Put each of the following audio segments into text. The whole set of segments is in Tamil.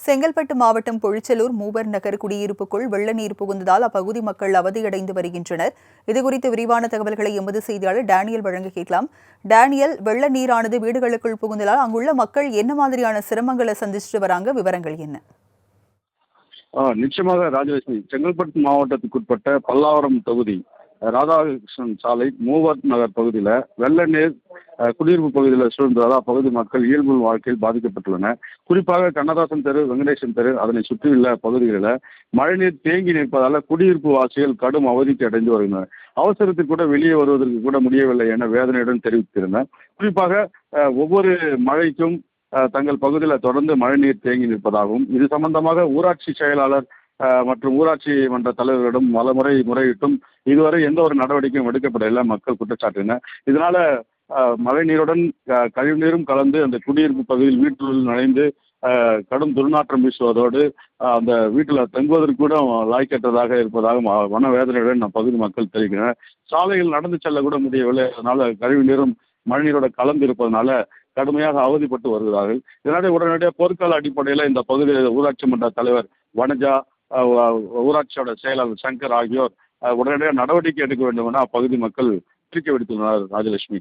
செங்கல்பட்டு மாவட்டம் பொழிச்சலூர் மூவர் நகர் குடியிருப்புக்குள் வெள்ள நீர் புகுந்ததால் அப்பகுதி மக்கள் அவதியடைந்து வருகின்றனர். இதுகுறித்து விரிவான தகவல்களை எமது செய்தியாளர் டேனியல் வழங்க கேட்கலாம். டேனியல், வெள்ள நீரானது வீடுகளுக்குள் புகுந்ததால் அங்குள்ள மக்கள் என்ன மாதிரியான சிரமங்களை சந்திச்சுட்டு வராங்க? விவரங்கள் என்ன? நிச்சயமாக ராஜலட்சுமி, செங்கல்பட்டு மாவட்டத்துக்குட்பட்ட பல்லாவரம் தொகுதி ராதாகிருஷ்ணன் சாலை மூவர் நகர் பகுதியில் வெள்ள நீர் குடியிருப்பு பகுதியில் சூழ்ந்ததால் அப்பகுதி மக்கள் இயல்பு வாழ்க்கையில் பாதிக்கப்பட்டுள்ளனர். குறிப்பாக கண்ணதாசன் தெரு, வெங்கடேசன் தெரு, அதனை சுற்றியுள்ள பகுதிகளில் மழைநீர் தேங்கி நிற்பதால் குடியிருப்பு வாசிகள் கடும் அவதிக்கு அடைந்து வருகின்றனர். அவசரத்தில் கூட வெளியே வருவதற்கு கூட முடியவில்லை என வேதனையுடன் தெரிவித்திருந்தனர். குறிப்பாக ஒவ்வொரு மழைக்கும் தங்கள் பகுதியில் தொடர்ந்து மழைநீர் தேங்கி நிற்பதாகவும், இது சம்பந்தமாக ஊராட்சி செயலாளர் மற்றும் ஊராட்சி மன்ற தலைவர்களிடம் பலமுறை முறையிட்டும் இதுவரை எந்த ஒரு நடவடிக்கையும் எடுக்கப்படவில்லை மக்கள் குற்றச்சாட்டினர். இதனால மழை நீருடன் கழிவு நீரும் கலந்து அந்த குடியிருப்பு பகுதியில் வீட்டுள் நுழைந்து கடும் துர்நாற்றம் வீசுவதோடு அந்த வீட்டில் தங்குவதற்கு கூட லாய்க்கற்றதாக இருப்பதாக மனவேதனையுடன் பகுதி மக்கள் தெரிவிக்கின்றனர். சாலையில் நடந்து செல்ல கூட முடியவில்லை. அதனால கழிவு நீரும் மழைநீரோட கலந்து இருப்பதனால கடுமையாக அவதிப்பட்டு வருகிறார்கள். இதனால உடனடியாக போர்க்கால அடிப்படையில் இந்த பகுதியில் ஊராட்சி மன்ற தலைவர் வனஜா, ஊராட்சியோட செயலாளர் சங்கர் ஆகியோர் உடனடியாக நடவடிக்கை எடுக்க வேண்டும் என அப்பகுதி மக்கள் கோரிக்கை விடுத்துள்ளனர். ராஜலட்சுமி,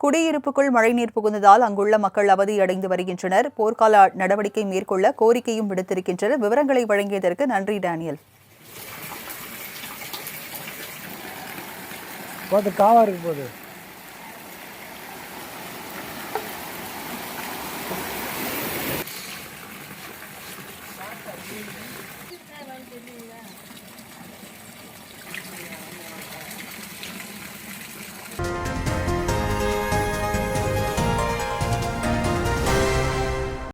குடியிருப்புக்குள் மழைநீர் புகுந்ததால் அங்குள்ள மக்கள் அவதியடைந்து வருகின்றனர். போர்க்கால நடவடிக்கை மேற்கொள்ள கோரிக்கையும் விடுத்திருக்கின்றனர். விவரங்களை வழங்கியதற்கு நன்றி டேனியல். காவா இருக்கு போது